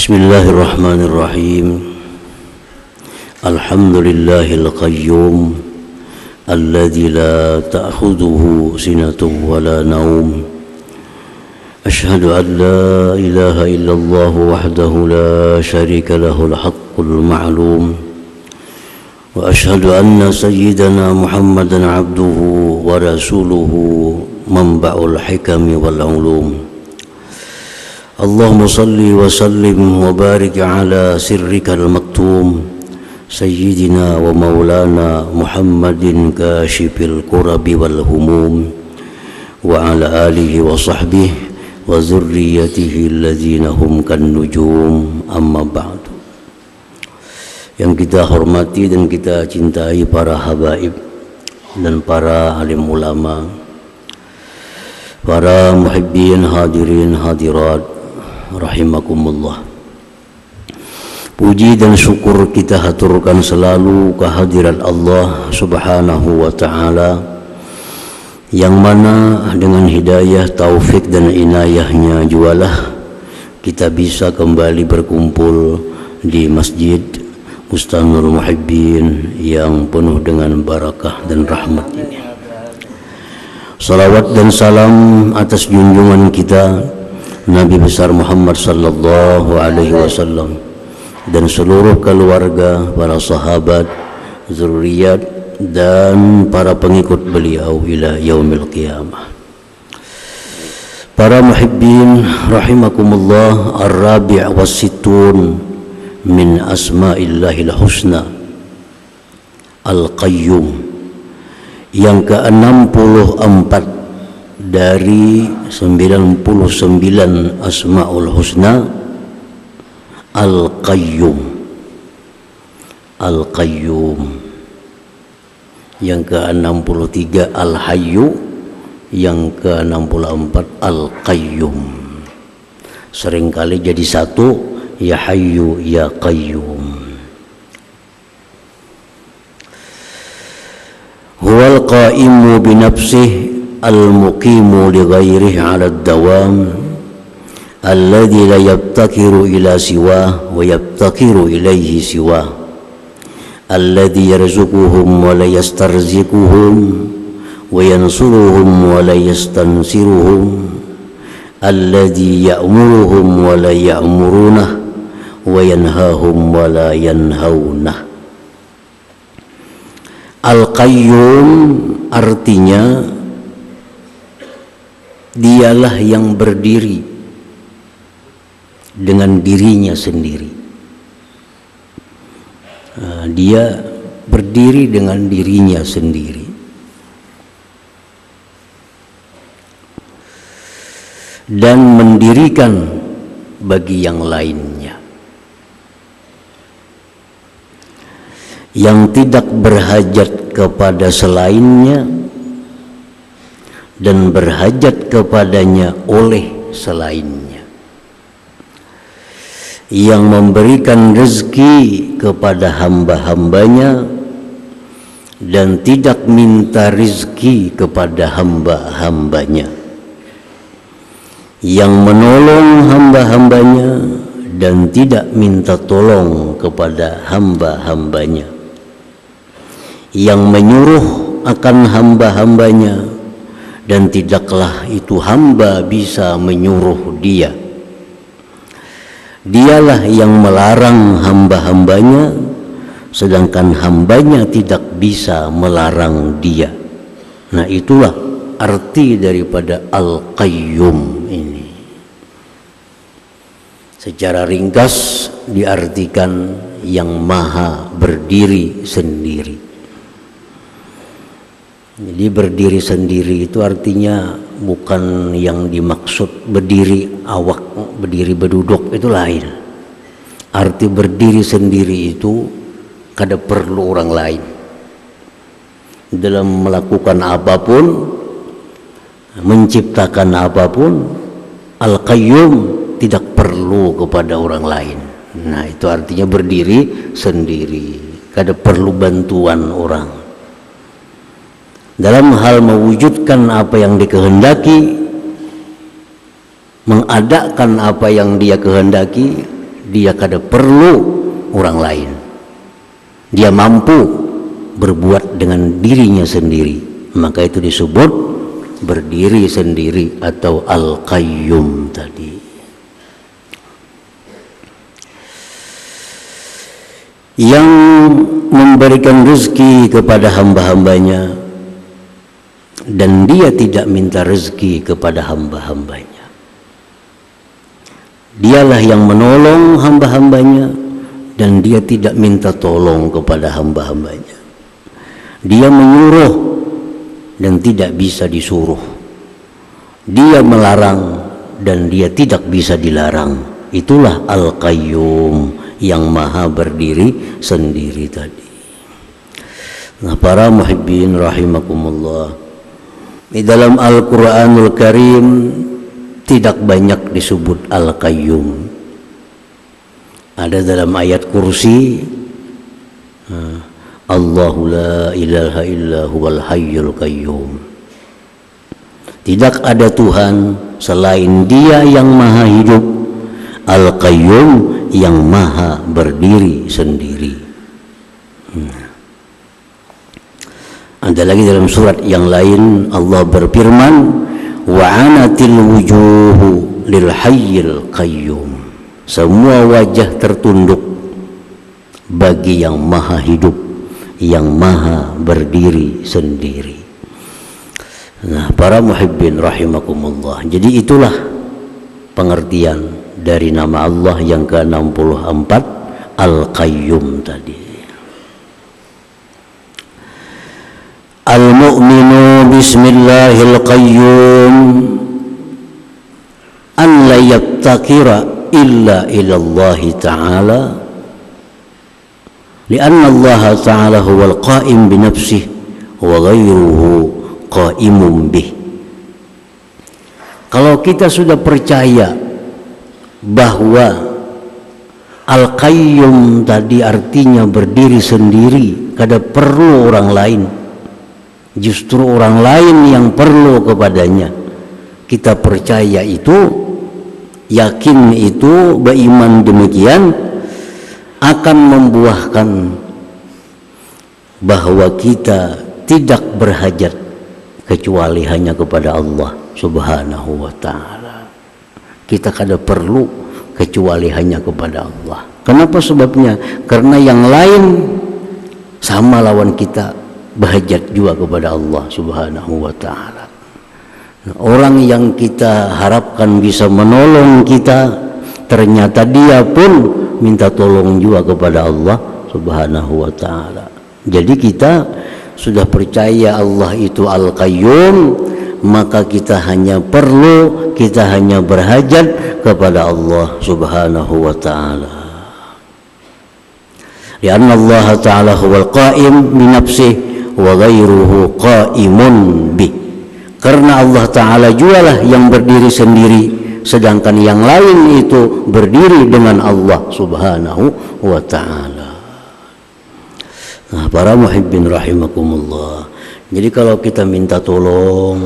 Bismillahirrahmanirrahim. Alhamdulillahil qayyum alladzi la ta'khudhuhu sinatun wa la naum. Ashhadu an la ilaha illallah wahdahu la syarika lahul haqqul ma'lum. Wa ashhadu anna sayyidana Muhammadan abduhu wa rasuluhu manba'ul hikami wal ulum. Allahumma salli wa sallim wa barik ala sirrikal maktum Sayyidina wa maulana Muhammadin kashifil kurabi wal humum wa ala alihi wa sahbihi wa zurriyatihi alladzina hum kan nujum, amma ba'du. Yang kita hormati dan kita cintai para habaib dan para alim ulama, para muhibbin hadirin hadirat rahimakumullah. Puji dan syukur kita haturkan selalu kehadirat Allah subhanahu wa ta'ala, yang mana dengan hidayah, taufik dan inayahnya jualah kita bisa kembali berkumpul di Masjid Bustanul Muhibbin yang penuh dengan barakah dan rahmat ini. Salawat dan salam atas junjungan kita Nabi besar Muhammad sallallahu alaihi wasallam dan seluruh keluarga, para sahabat, zuriat dan para pengikut beliau ila yaumil qiyamah. Para muhibbin rahimakumullah, ar-rabi' was-sittun min asma'illahil husna al-qayyum, yang ke-64 dari 99 asma'ul husna, al-qayyum. Al-qayyum. Yang ke-63 al-hayyu, yang ke-64 al-qayyum. Seringkali jadi satu, ya hayyu ya qayyum. Huwal qaimu binafsihi al-muqimu li ghairihi 'ala ad-dawam alladhi la yabtakiru ila siwah wa yabtakiru ilaihi siwah alladhi yarzuquhum wa la yastarziquhum wa yansuruhum wa la yastansiruhum alladhi ya'muruhum wa la ya'murunah wa yanhahum wa la yanhaunah. Al-Qayyum artinya dialah yang berdiri dengan dirinya sendiri. Dia berdiri dengan dirinya sendiri dan mendirikan bagi yang lainnya, yang tidak berhajat kepada selainnya dan berhajat kepadanya oleh selainnya, yang memberikan rezeki kepada hamba-hambanya dan tidak minta rezeki kepada hamba-hambanya, yang menolong hamba-hambanya dan tidak minta tolong kepada hamba-hambanya, yang menyuruh akan hamba-hambanya dan tidaklah itu hamba bisa menyuruh dia. Dialah yang melarang hamba-hambanya, sedangkan hambanya tidak bisa melarang dia. Nah, itulah arti daripada Al-Qayyum ini. Secara ringkas diartikan yang maha berdiri sendiri. Jadi berdiri sendiri itu artinya bukan yang dimaksud berdiri awak, berdiri berduduk, itu lain. Arti berdiri sendiri itu kada perlu orang lain dalam melakukan apapun, menciptakan apapun. Al-Qayyum tidak perlu kepada orang lain. Nah, itu artinya berdiri sendiri, kada perlu bantuan orang. Dalam hal mewujudkan apa yang dikehendaki, mengadakan apa yang dia kehendaki, dia kada perlu orang lain. Dia mampu berbuat dengan dirinya sendiri. Maka itu disebut berdiri sendiri atau Al-Qayyum tadi. Yang memberikan rezeki kepada hamba-hambanya dan dia tidak minta rezeki kepada hamba-hambanya. Dialah yang menolong hamba-hambanya dan dia tidak minta tolong kepada hamba-hambanya. Dia menyuruh dan tidak bisa disuruh. Dia melarang dan dia tidak bisa dilarang. Itulah Al-Qayyum, yang maha berdiri sendiri tadi. Nah, para muhibbin rahimakumullah, di dalam Al-Quranul Karim tidak banyak disebut Al-Qayyum. Ada dalam ayat kursi, Allahu la ilaha illa huwal hayyul qayyum. Tidak ada Tuhan selain Dia yang maha hidup, Al-Qayyum, yang maha berdiri sendiri. Ada lagi dalam surat yang lain Allah berfirman, wa anatil wujuhu lil hayyil qayyum. Semua wajah tertunduk bagi yang maha hidup, yang maha berdiri sendiri. Nah, para muhibbin rahimakumullah, jadi itulah pengertian dari nama Allah yang ke-64 Al-Qayyum tadi. Al-mu'minu bismillahil qayyum an la yabtakira illa ilallahi ta'ala lianna Allah ta'ala huwal qa'im binafsih wa ghayruhu qa'imun bih. Kalau kita sudah percaya bahwa Al-Qayyum tadi artinya berdiri sendiri, kada perlu orang lain, justru orang lain yang perlu kepadanya, kita percaya itu, yakin itu, beriman demikian, akan membuahkan bahwa kita tidak berhajat kecuali hanya kepada Allah Subhanahu wa ta'ala. Kita kada perlu kecuali hanya kepada Allah. Kenapa sebabnya? Karena yang lain sama lawan kita, berhajat juga kepada Allah Subhanahu wa ta'ala. Orang yang kita harapkan bisa menolong kita, ternyata dia pun minta tolong juga kepada Allah Subhanahu wa ta'ala. Jadi kita sudah percaya Allah itu Al-Qayyum, maka kita hanya perlu, kita hanya berhajat kepada Allah Subhanahu wa ta'ala. Lianna Allah ta'ala huwal qa'im bi nafsihi wa ghairuhu qa'imun bih. Karena Allah ta'ala jualah yang berdiri sendiri, sedangkan yang lain itu berdiri dengan Allah Subhanahu wa ta'ala. Nah, para muhibbin rahimakumullah, jadi kalau kita minta tolong,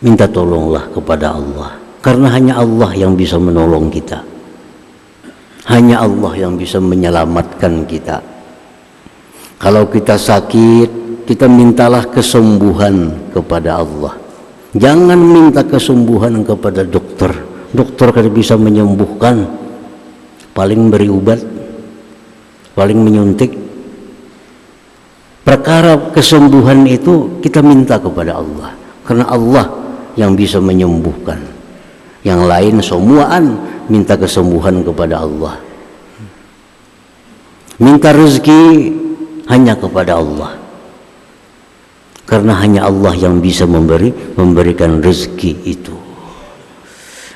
minta tolonglah kepada Allah, karena hanya Allah yang bisa menolong kita, hanya Allah yang bisa menyelamatkan kita. Kalau kita sakit, kita mintalah kesembuhan kepada Allah. Jangan minta kesembuhan kepada dokter. Dokter kada bisa menyembuhkan, paling beri obat, paling menyuntik. Perkara kesembuhan itu kita minta kepada Allah, karena Allah yang bisa menyembuhkan. Yang lain semuaan minta kesembuhan kepada Allah. Minta rezeki hanya kepada Allah, karena hanya Allah yang bisa memberikan rezeki itu.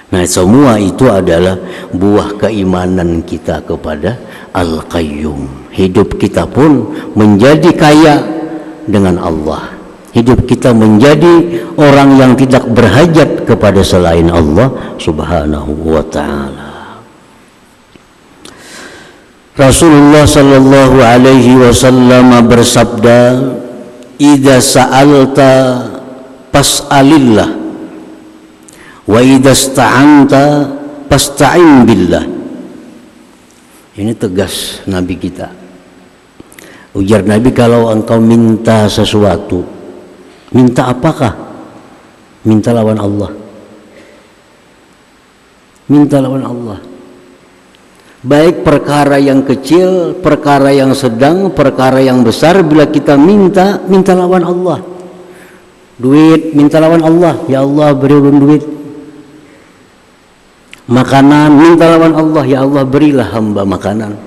Nah, semua itu adalah buah keimanan kita kepada Al-Qayyum. Hidup kita pun menjadi kaya dengan Allah. Hidup kita menjadi orang yang tidak berhajat kepada selain Allah Subhanahu wa ta'ala. Rasulullah sallallahu alaihi wasallam bersabda, "Idza sa'alta fas'alillah wa idza ista'anta fasta'in billah Ini tegas Nabi kita. Ujar Nabi, kalau engkau minta sesuatu, minta apakah? Minta lawan Allah. Minta lawan Allah. Baik perkara yang kecil, perkara yang sedang, perkara yang besar, bila kita minta, minta lawan Allah. Duit, minta lawan Allah. Ya Allah, beri ulun duit. Makanan, minta lawan Allah. Ya Allah, berilah hamba makanan.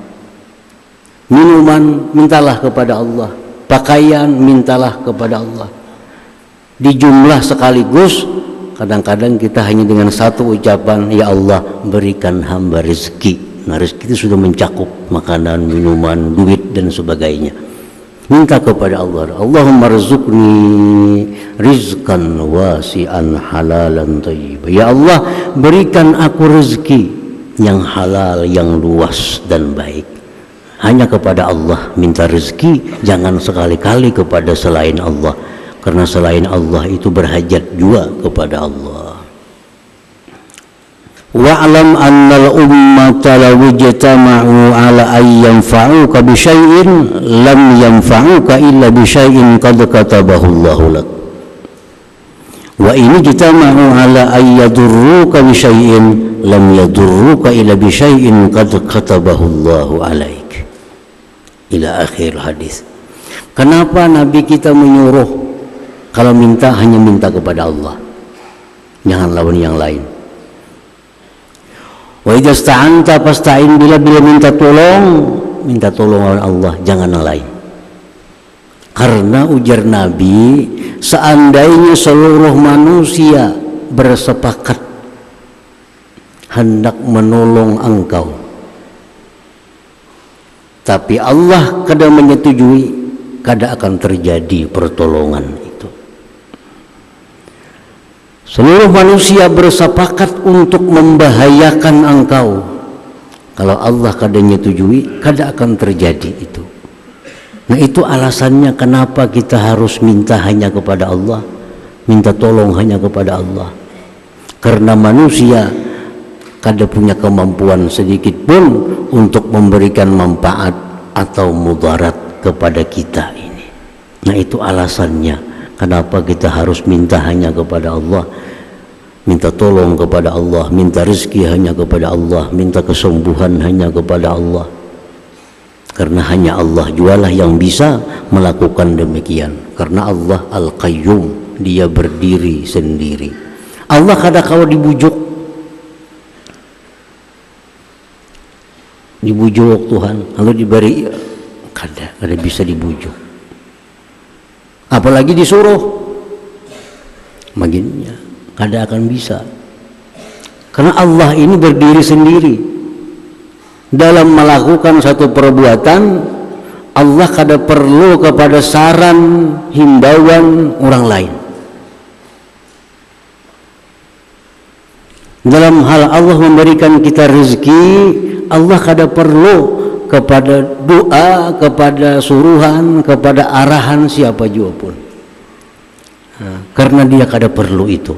Minuman, mintalah kepada Allah. Pakaian, mintalah kepada Allah. Di jumlah sekaligus, kadang-kadang kita hanya dengan satu ucapan, ya Allah, berikan hamba rezeki. Nah, rezeki itu sudah mencakup makanan, minuman, duit dan sebagainya. Minta kepada Allah, Allahumma rzuqni rizqan wasi'an halalan thayyiban. Ya Allah, berikan aku rezeki yang halal, yang luas dan baik. Hanya kepada Allah minta rezeki, jangan sekali-kali kepada selain Allah, karena selain Allah itu berhajat juga kepada Allah. Wa'lam annal ummata law ijtama'u ala ay yanfa'uka bi syai'in lam yanfa'uka illa bi syai'in qad katabahu Allahu lak. Wa in ijtama'u ala ay yadurruka bi syai'in lam yadurruka illa bi syai'in qad katabahu Allahu alaik. Ila akhir hadis. Kenapa Nabi kita menyuruh kalau minta hanya minta kepada Allah, jangan lawan yang lain. Wa idza sta'anta fasta'in bila minta tolong lawan Allah, jangan yang lain. Karena ujar Nabi, seandainya seluruh manusia bersepakat hendak menolong engkau, tapi Allah kada menyetujui, kada akan terjadi pertolongan itu. Seluruh manusia bersepakat untuk membahayakan engkau, kalau Allah kada menyetujui, kada akan terjadi itu. Nah, itu alasannya kenapa kita harus minta hanya kepada Allah, minta tolong hanya kepada Allah. Karena manusia kada punya kemampuan sedikit pun untuk memberikan manfaat atau mudarat kepada kita ini. Nah, itu alasannya kenapa kita harus minta hanya kepada Allah, minta tolong kepada Allah, minta rezeki hanya kepada Allah, minta kesembuhan hanya kepada Allah. Karena hanya Allah jualah yang bisa melakukan demikian. Karena Allah Al-Qayyum, dia berdiri sendiri. Allah kada kau dibujuk Tuhan, kalau diberi kada bisa dibujuk, apalagi disuruh maginya kada akan bisa. Karena Allah ini berdiri sendiri. Dalam melakukan satu perbuatan, Allah kada perlu kepada saran himbauan orang lain. Dalam hal Allah memberikan kita rezeki, Allah kada perlu kepada doa, kepada suruhan, kepada arahan siapa juga pun. Karena dia kada perlu itu.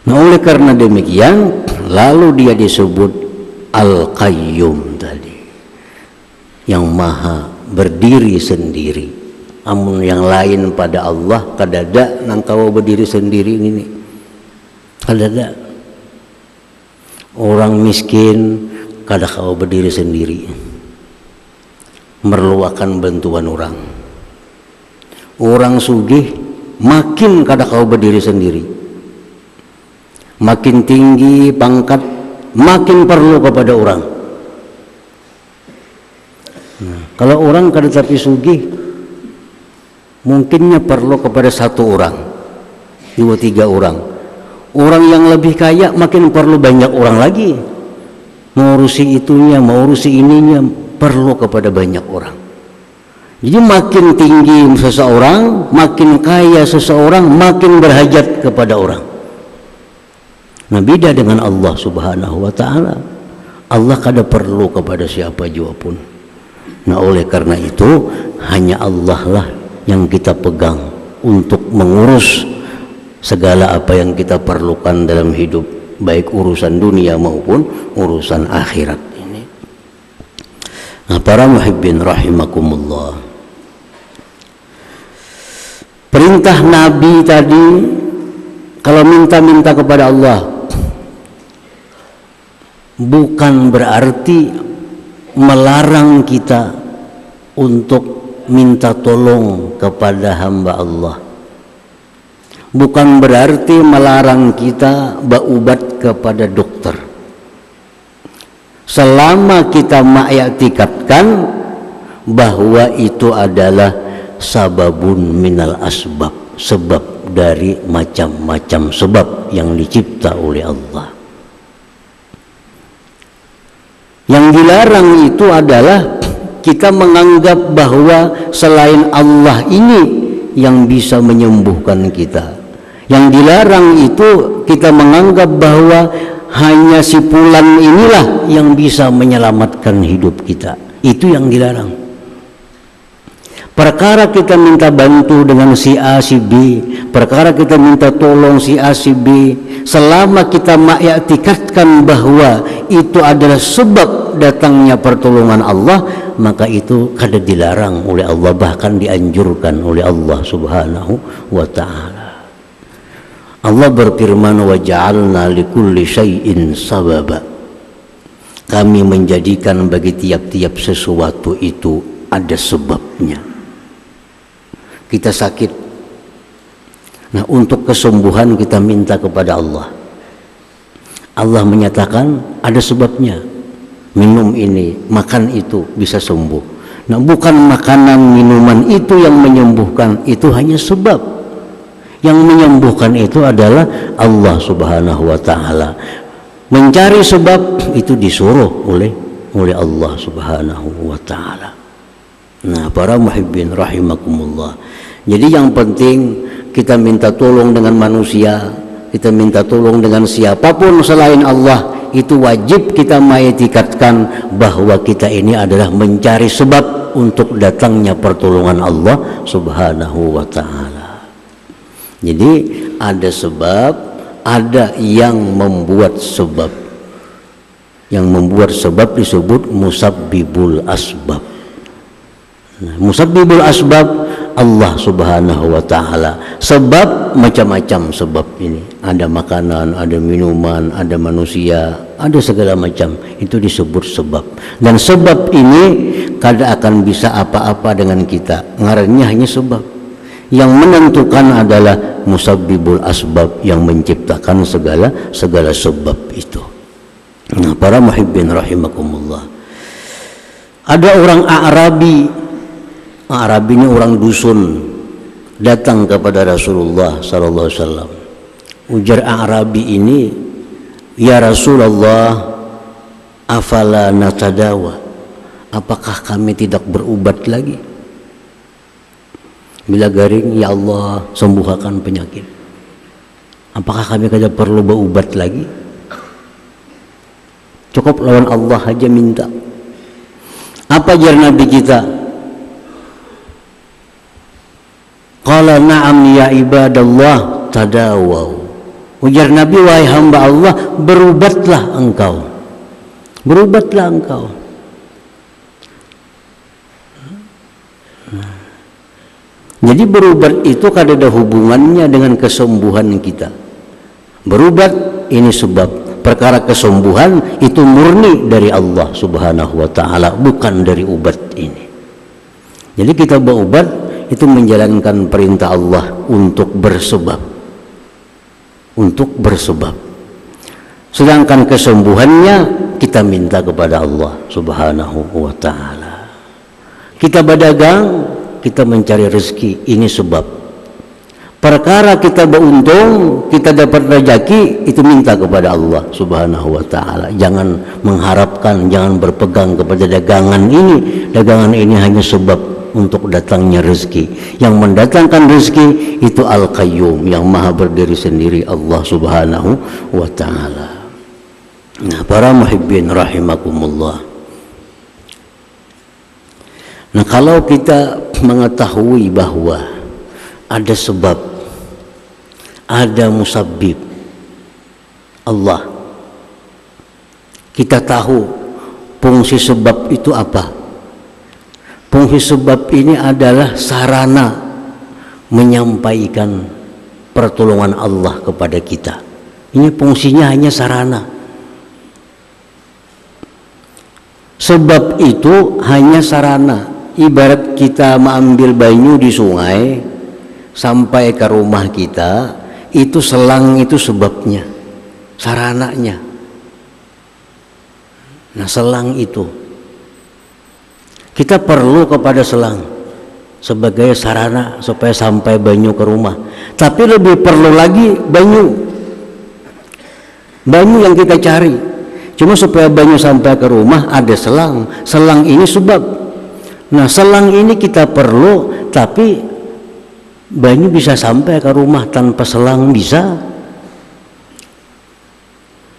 Nah, oleh karena demikian, lalu dia disebut Al-Qayyum tadi, yang maha berdiri sendiri. Amun yang lain pada Allah kadada nang kau berdiri sendiri ini kadada. Orang miskin kada kau berdiri sendiri, merluakan bantuan orang. Orang sugih makin kada kau berdiri sendiri. Makin tinggi pangkat, makin perlu kepada orang. Nah, kalau orang kada tapi sugih, mungkinnya perlu kepada satu orang, 2-3 orang. Orang yang lebih kaya makin perlu banyak orang lagi. Mengurusi itunya, mengurusi ininya, perlu kepada banyak orang. Jadi makin tinggi seseorang, makin kaya seseorang, makin berhajat kepada orang. Nah, beda dengan Allah Subhanahu wa ta'ala. Allah kada perlu kepada siapa juga pun. Nah, oleh karena itu hanya Allah lah yang kita pegang untuk mengurus segala apa yang kita perlukan dalam hidup, baik urusan dunia maupun urusan akhirat ini. Nah, para muhibbin rahimakumullah, perintah Nabi tadi kalau minta-minta kepada Allah bukan berarti melarang kita untuk minta tolong kepada hamba Allah. Bukan berarti melarang kita berobat kepada dokter. Selama kita mengiktikadkan bahwa itu adalah sababun minal asbab, sebab dari macam-macam sebab yang dicipta oleh Allah. Yang dilarang itu adalah kita menganggap bahwa selain Allah ini yang bisa menyembuhkan kita. Yang dilarang itu kita menganggap bahwa hanya si fulan inilah yang bisa menyelamatkan hidup kita. Itu yang dilarang. Perkara kita minta bantu dengan si A, si B, perkara kita minta tolong si A, si B, selama kita mengiktikadkan bahwa itu adalah sebab datangnya pertolongan Allah, maka itu kada dilarang oleh Allah, bahkan dianjurkan oleh Allah Subhanahu wa ta'ala. Allah berfirman, wa ja'alna likulli syai'in sababa. Kami menjadikan bagi tiap-tiap sesuatu itu ada sebabnya. Kita sakit, nah untuk kesembuhan kita minta kepada Allah. Allah menyatakan ada sebabnya. Minum ini, makan itu bisa sembuh. Nah, bukan makanan, minuman itu yang menyembuhkan, itu hanya sebab. Yang menyembuhkan itu adalah Allah Subhanahu wa ta'ala. Mencari sebab itu disuruh oleh Allah Subhanahu wa ta'ala. Nah, para muhibbin rahimakumullah, jadi yang penting kita minta tolong dengan manusia, kita minta tolong dengan siapapun selain Allah, itu wajib kita mengiktikadkan bahwa kita ini adalah mencari sebab untuk datangnya pertolongan Allah Subhanahu wa ta'ala. Jadi ada sebab, ada yang membuat sebab. Yang membuat sebab disebut musabbibul asbab. Nah, musabbibul asbab Allah Subhanahu wa ta'ala. Sebab macam-macam sebab ini. Ada makanan, ada minuman, ada manusia, ada segala macam. Itu disebut sebab. Dan sebab ini kada akan bisa apa-apa dengan kita. Ngarannya hanya sebab. Yang menentukan adalah musabbibul asbab, yang menciptakan segala sebab itu. Nah, para muhibbin rahimakumullah, ada orang Arabi ini orang dusun, datang kepada Rasulullah sallallahu alaihi wasallam. Ujar Arabi ini, ya Rasulullah, afala natadawa, apakah kami tidak berobat lagi? Bila garing, ya Allah sembuhkan penyakit. Apakah kami kada perlu berobat lagi? Cukup lawan Allah aja minta. Apa jar Nabi kita? Qala na'am ya ibadallah tadawaw. Ujar Nabi, wahai hamba Allah, berobatlah engkau. Berobatlah engkau. Jadi berobat itu kada ada hubungannya dengan kesembuhan kita. Berobat ini sebab. Perkara kesembuhan itu murni dari Allah Subhanahu wa ta'ala, bukan dari obat ini. Jadi kita berobat itu menjalankan perintah Allah untuk bersebab. Untuk bersebab. Sedangkan kesembuhannya kita minta kepada Allah Subhanahu wa ta'ala. Kita berdagang, kita mencari rezeki, ini sebab. Perkara kita beruntung, kita dapat rezeki, itu minta kepada Allah Subhanahu wa ta'ala. Jangan mengharapkan, jangan berpegang kepada dagangan ini. Dagangan ini hanya sebab untuk datangnya rezeki. Yang mendatangkan rezeki itu Al-Qayyum, yang maha berdiri sendiri, Allah Subhanahu wa ta'ala. Nah, para muhibbin rahimakumullah, nah kalau kita mengetahui bahwa ada sebab, ada musabbib, Allah. Kita tahu fungsi sebab itu apa. Fungsi sebab ini adalah sarana menyampaikan pertolongan Allah kepada kita. Ini fungsinya hanya sarana. Sebab itu hanya sarana. Ibarat kita mengambil banyu di sungai sampai ke rumah kita, itu selang itu sebabnya, sarananya. Nah, selang itu kita perlu kepada selang sebagai sarana supaya sampai banyu ke rumah. Tapi lebih perlu lagi banyu yang kita cari. Cuma supaya banyu sampai ke rumah ada selang. Selang ini sebab. Nah, selang ini kita perlu, tapi banyu bisa sampai ke rumah tanpa selang bisa.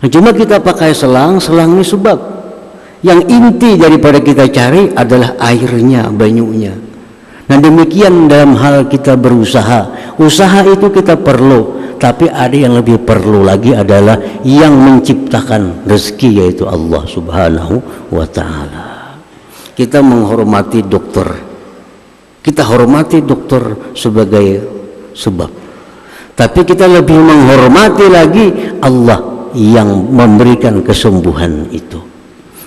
Nah, cuma kita pakai selang ini sebab. Yang inti daripada kita cari adalah airnya, banyunya. Nah, demikian dalam hal kita berusaha. Usaha itu kita perlu, tapi ada yang lebih perlu lagi adalah yang menciptakan rezeki, yaitu Allah Subhanahu wa ta'ala. Kita menghormati dokter. Kita hormati dokter sebagai sebab. Tapi kita lebih menghormati lagi Allah yang memberikan kesembuhan itu.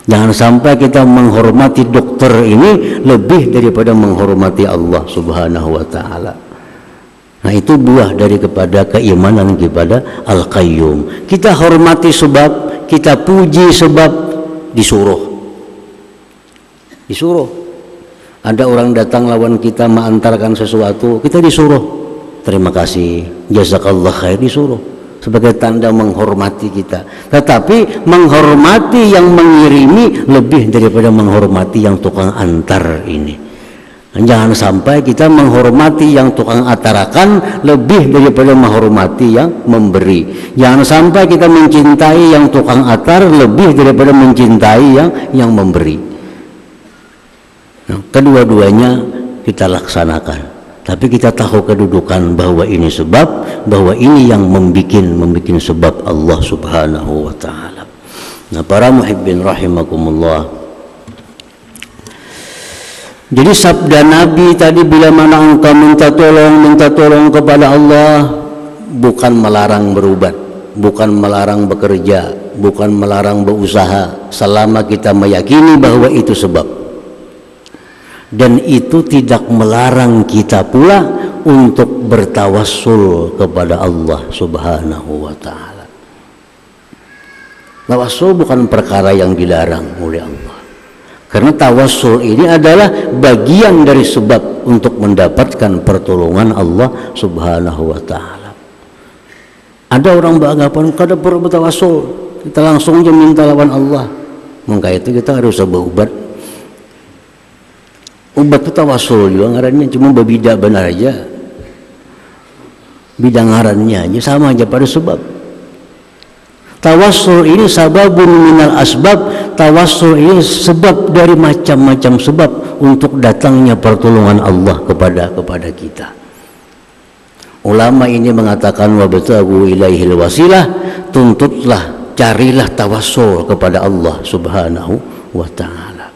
Jangan sampai kita menghormati dokter ini lebih daripada menghormati Allah Subhanahu wa ta'ala. Nah, itu buah dari kepada keimanan kepada Al-Qayyum. Kita hormati sebab, kita puji sebab, disuruh. Ada orang datang lawan kita mengantarkan sesuatu, kita disuruh. Terima kasih, jazakallah khair, disuruh. Sebagai tanda menghormati kita. Tetapi menghormati yang mengirimi lebih daripada menghormati yang tukang antar ini. Jangan sampai kita menghormati yang tukang atarakan lebih daripada menghormati yang memberi. Jangan sampai kita mencintai yang tukang atar lebih daripada mencintai yang memberi. Nah, kedua-duanya kita laksanakan. Tapi kita tahu kedudukan bahwa ini sebab, bahwa ini yang membikin sebab Allah Subhanahu wa ta'ala. Nah, para muhibbin rahimakumullah. Jadi sabda Nabi tadi, bila mana engkau minta tolong kepada Allah, bukan melarang berubat, bukan melarang bekerja, bukan melarang berusaha, selama kita meyakini bahwa itu sebab. Dan itu tidak melarang kita pula untuk bertawassul kepada Allah Subhanahu wa ta'ala. Tawassul bukan perkara yang dilarang oleh Allah, karena tawassul ini adalah bagian dari sebab untuk mendapatkan pertolongan Allah Subhanahu wa ta'ala. Ada orang beranggapan kada perlu bertawassul, kita langsung aja minta lawan Allah. Maka itu kita harus berubat. Ubat itu tawassul juga ngarannya, cuma berbeda benar aja. Bidang ngarannya aja sama aja pada sebab. Tawassul ini sababun minal asbab. Tawassul ini sebab dari macam-macam sebab untuk datangnya pertolongan Allah kepada kita. Ulama ini mengatakan wabtaghu ilaihil wasilah, tuntutlah, carilah tawassul kepada Allah Subhanahu wa ta'ala.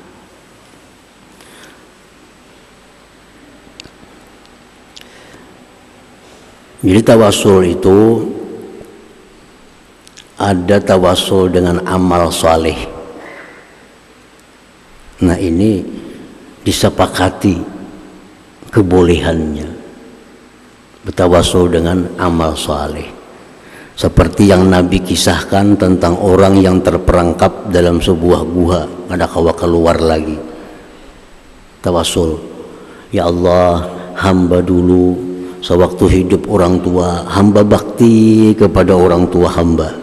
Jadi tawassul itu ada tawassul dengan amal saleh. Nah, ini disepakati kebolehannya bertawassul dengan amal saleh. Seperti yang Nabi kisahkan tentang orang yang terperangkap dalam sebuah gua, ada kawa keluar lagi. Tawassul, ya Allah, hamba dulu sewaktu hidup orang tua, hamba bakti kepada orang tua hamba.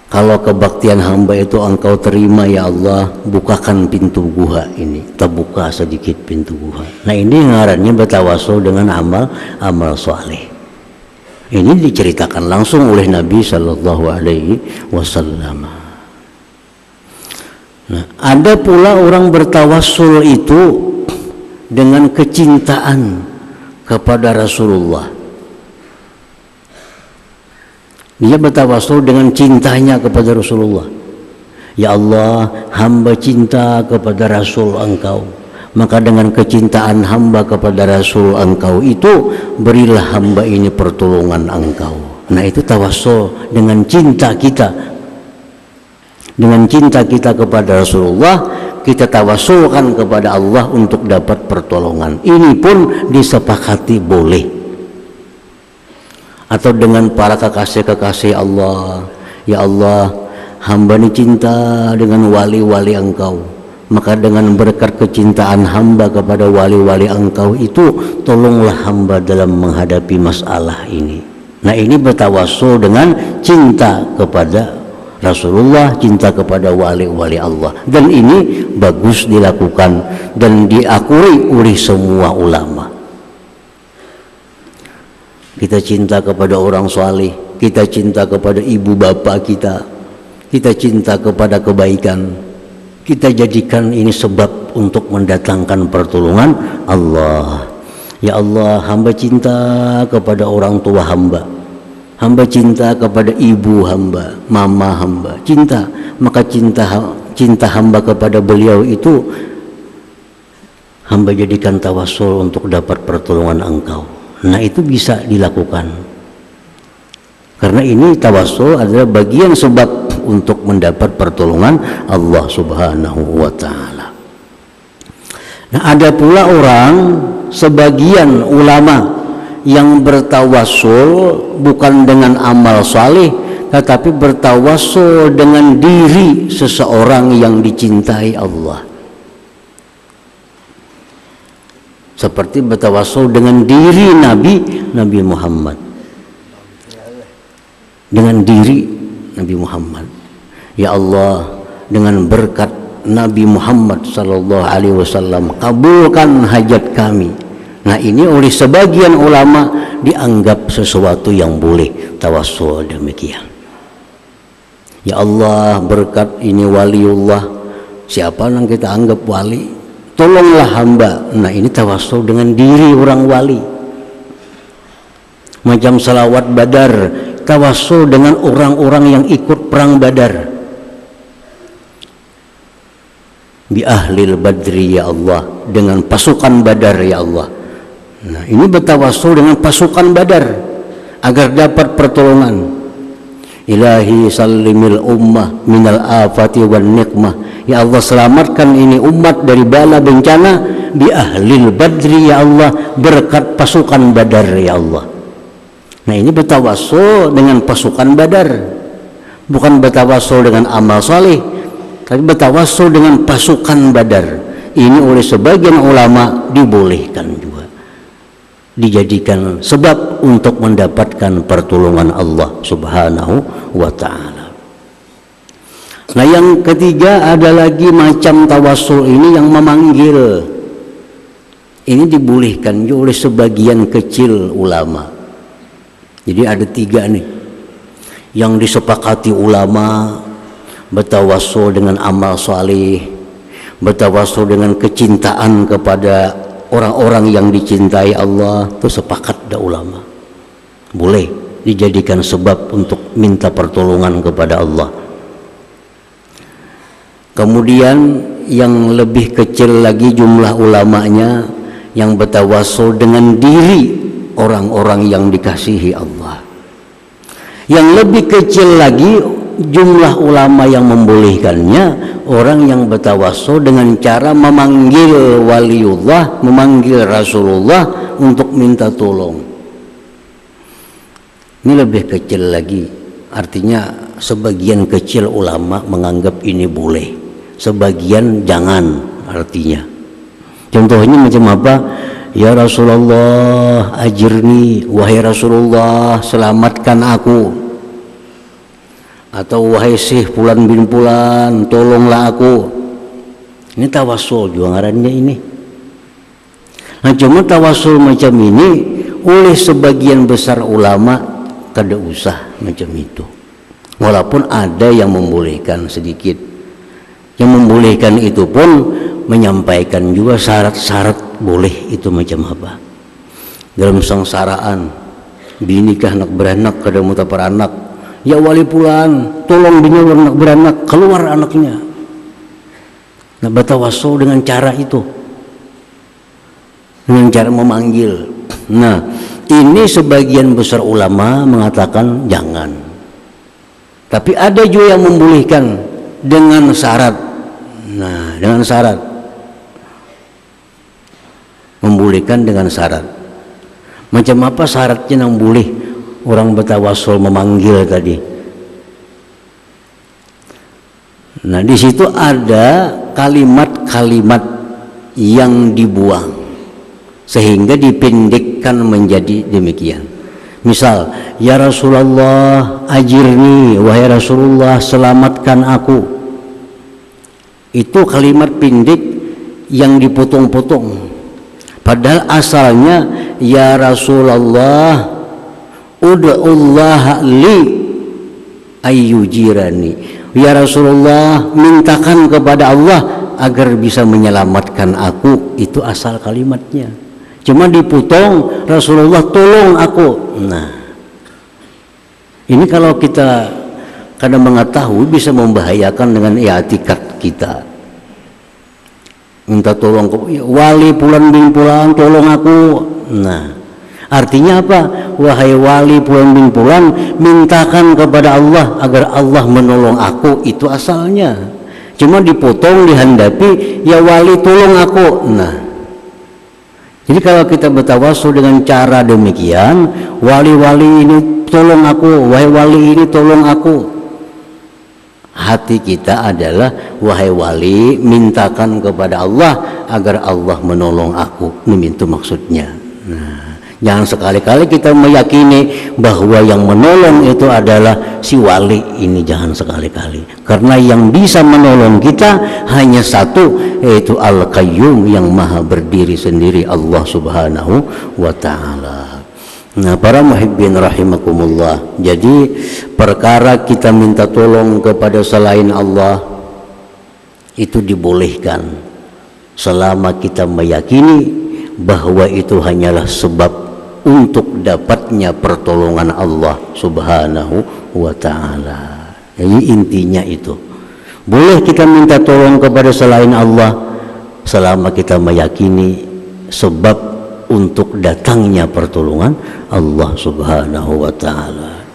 Kalau kebaktian hamba itu engkau terima, ya Allah, bukakan pintu gua ini. Terbuka sedikit pintu gua. Nah, ini ngarannya bertawassul dengan amal saleh. Ini diceritakan langsung oleh Nabi Sallallahu Alaihi Wasallam. Nah, ada pula orang bertawassul itu dengan kecintaan kepada Rasulullah. Dia bertawasul dengan cintanya kepada Rasulullah. Ya Allah, hamba cinta kepada Rasul Engkau, maka dengan kecintaan hamba kepada Rasul Engkau itu berilah hamba ini pertolongan Engkau. Nah, itu tawasul dengan cinta kita. Dengan cinta kita kepada Rasulullah, kita tawasulkan kepada Allah untuk dapat pertolongan. Ini pun disepakati boleh. Atau dengan para kekasih-kekasih Allah, ya Allah, hamba ini cinta dengan wali-wali Engkau, maka dengan berkat kecintaan hamba kepada wali-wali Engkau itu, tolonglah hamba dalam menghadapi masalah ini. Nah, ini bertawasul dengan cinta kepada Rasulullah, cinta kepada wali-wali Allah, dan ini bagus dilakukan dan diakui oleh semua ulama. Kita cinta kepada orang saleh, kita cinta kepada ibu bapak kita cinta kepada kebaikan, kita jadikan ini sebab untuk mendatangkan pertolongan Allah. Ya Allah, hamba cinta kepada orang tua hamba, hamba cinta kepada ibu hamba, mama hamba, cinta, maka cinta hamba kepada beliau itu hamba jadikan tawasul untuk dapat pertolongan Engkau. Nah, itu bisa dilakukan, karena ini tawasul adalah bagian sebab untuk mendapat pertolongan Allah Subhanahu wa Ta'ala. Nah, ada pula sebagian ulama yang bertawasul bukan dengan amal saleh, tetapi bertawasul dengan diri seseorang yang dicintai Allah. Seperti bertawasul dengan diri Nabi Muhammad, dengan diri Nabi Muhammad. Ya Allah, dengan berkat Nabi Muhammad sallallahu alaihi wasallam, kabulkan hajat kami. Nah, ini oleh sebagian ulama dianggap sesuatu yang boleh tawasul demikian. Ya Allah, berkat ini waliullah, siapa yang kita anggap wali, tolonglah hamba. Nah, ini tawasul dengan diri orang wali. Macam salawat Badar, tawasul dengan orang-orang yang ikut perang Badar. Bi ahlil badri ya Allah, dengan pasukan Badar ya Allah. Nah, ini bertawasul dengan pasukan Badar agar dapat pertolongan. Ilahi sallimil ummah minal afati wan nikmah. Ya Allah, selamatkan ini umat dari bala bencana bi ahlil badri ya Allah, berkat pasukan Badar ya Allah. Nah, ini bertawasul dengan pasukan Badar, bukan bertawasul dengan amal saleh, tapi bertawasul dengan pasukan Badar. Ini oleh sebagian ulama dibolehkan juga, dijadikan sebab untuk mendapatkan pertolongan Allah Subhanahu wa Ta'ala. Nah, yang ketiga ada lagi macam tawasul ini yang memanggil. Ini dibolehkan juga oleh sebagian kecil ulama. Jadi ada tiga nih yang disepakati ulama: bertawasul dengan amal saleh, bertawasul dengan kecintaan kepada orang-orang yang dicintai Allah. Itu sepakat dah ulama, boleh dijadikan sebab untuk minta pertolongan kepada Allah. Kemudian yang lebih kecil lagi jumlah ulamanya yang bertawasul dengan diri orang-orang yang dikasihi Allah. Yang lebih kecil lagi jumlah ulama yang membolehkannya, orang yang bertawasul dengan cara memanggil waliullah, memanggil Rasulullah untuk minta tolong. Ini lebih kecil lagi, artinya sebagian kecil ulama menganggap ini boleh, sebagian jangan. Artinya contohnya macam apa? Ya Rasulullah ajirni, wahai Rasulullah selamatkan aku. Atau wahai Syekh Fulan bin Fulan, tolonglah aku. Ini tawasul juga ngarannya ini. Nah, cuma tawasul macam ini oleh sebagian besar ulama kada usah macam itu. Walaupun ada yang membolehkan sedikit. Yang membolehkan itu pun menyampaikan juga syarat-syarat boleh itu macam apa. Dalam sengsaraan, binikah nak beranak kada muta peranak, ya wali pulan, tolong bini beranak, keluar anaknya. Nah, bertawassul dengan cara itu, dengan cara memanggil. Nah, ini sebagian besar ulama mengatakan jangan. Tapi ada juga yang membolehkan dengan syarat. Nah, dengan syarat, membolehkan dengan syarat. Macam apa syaratnya yang boleh orang bertawassul memanggil tadi? Nah, di situ ada kalimat-kalimat yang dibuang sehingga dipendekkan menjadi demikian. Misal, ya Rasulullah ajirni, wahai Rasulullah selamatkan aku. Itu kalimat pendek yang dipotong-potong. Padahal asalnya ya Rasulullah ud'ullah li ayyujirani. Ya Rasulullah mintakan kepada Allah agar bisa menyelamatkan aku. Itu asal kalimatnya. Cuma dipotong Rasulullah tolong aku. Nah, ini kalau kita kadang mengetahui bisa membahayakan dengan i'tikad kita. Minta tolong wali pulan bin pulan tolong aku. Nah, artinya apa? Wahai wali pulan bin pulan, mintakan kepada Allah agar Allah menolong aku. Itu asalnya. Cuma dipotong, dihandapi, ya wali tolong aku. Nah, jadi kalau kita bertawassul dengan cara demikian, wali-wali ini tolong aku, wahai wali ini tolong aku. Hati kita adalah wahai wali mintakan kepada Allah agar Allah menolong aku. Itu maksudnya. Nah, jangan sekali-kali kita meyakini bahwa yang menolong itu adalah si wali ini, jangan sekali-kali. Karena yang bisa menolong kita hanya satu, yaitu Al-Qayyum yang maha berdiri sendiri, Allah Subhanahu wa ta'ala. Nah, para muhibbin rahimakumullah, jadi perkara kita minta tolong kepada selain Allah itu dibolehkan selama kita meyakini bahwa itu hanyalah sebab untuk dapatnya pertolongan Allah Subhanahu wa ta'ala. Jadi intinya itu, boleh kita minta tolong kepada selain Allah selama kita meyakini sebab untuk datangnya pertolongan Allah Subhanahu wa ta'ala.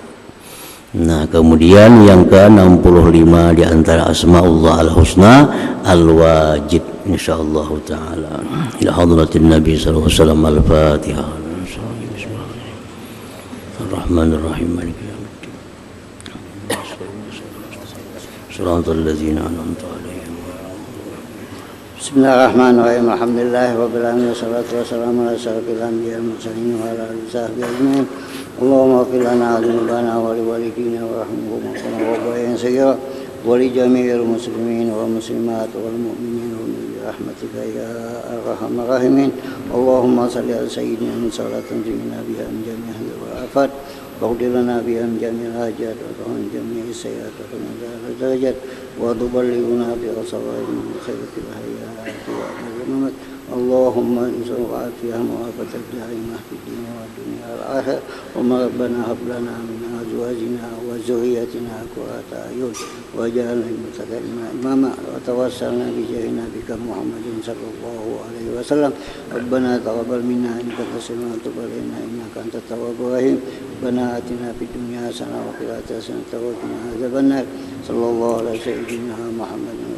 Nah, kemudian yang ke-65 di antara asmaullah al-husna al-wajib, insyaallah taala. Ila hadratin Nabi sallallahu alaihi wasallam. Al-Fatihah. Ar-Rahmanir Rahim. Maliki yaumiddin. Shiratal ladzina an'amta 'alaihim. Bismillahirrahmanirrahim. Alhamdulillah rabbil alamin wassalatu wassalamu ala asyrofil anbiya'i wal mursalin wa ala alihi washabbihi ajmain. Allahumma ighfir lana wa liwalidina wa liwalidina warhamhum wa bayan sayyira wa li jami'il muslimin wal muslimat wal mu'minin bi rahmatika ya arhamar rahimin. Allahumma shalli ala sayyidina salatan tunjina biha min jami'il afat wa qdir lana biha min jami'il hajat wa min jami'is sayyi'at wa min darajat wa tuballighuna bi asawa'il khairatil hayat wa al-mamat. Allahumma insya'u afiyah wa afatat da'imah fid dunya wa dunya al-akhir. Allahumma rabbana hab lana min azwajina wa zurriyyatina qurrata a'yun waj'alna lil muttaqina imama wa tawassalna bi jahi nabiyika Muhammadin sallallahu alaihi wasallam. Rabbana taqabbal minna innaka antas samiul alim wa tub alaina innaka antat tawwabur rahim. Rabbana atina fid dunya hasanah wa fil akhirati hasanah wa qina adzabannar. Sallallahu alaihi sayyidina Muhammadin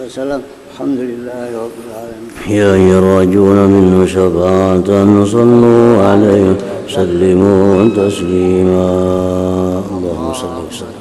wasallam. Alhamdulillahi rabbil alamin. Ya yarjuna minhu syafa'atan sallu alaihi sallimu taslima. Allahumma salli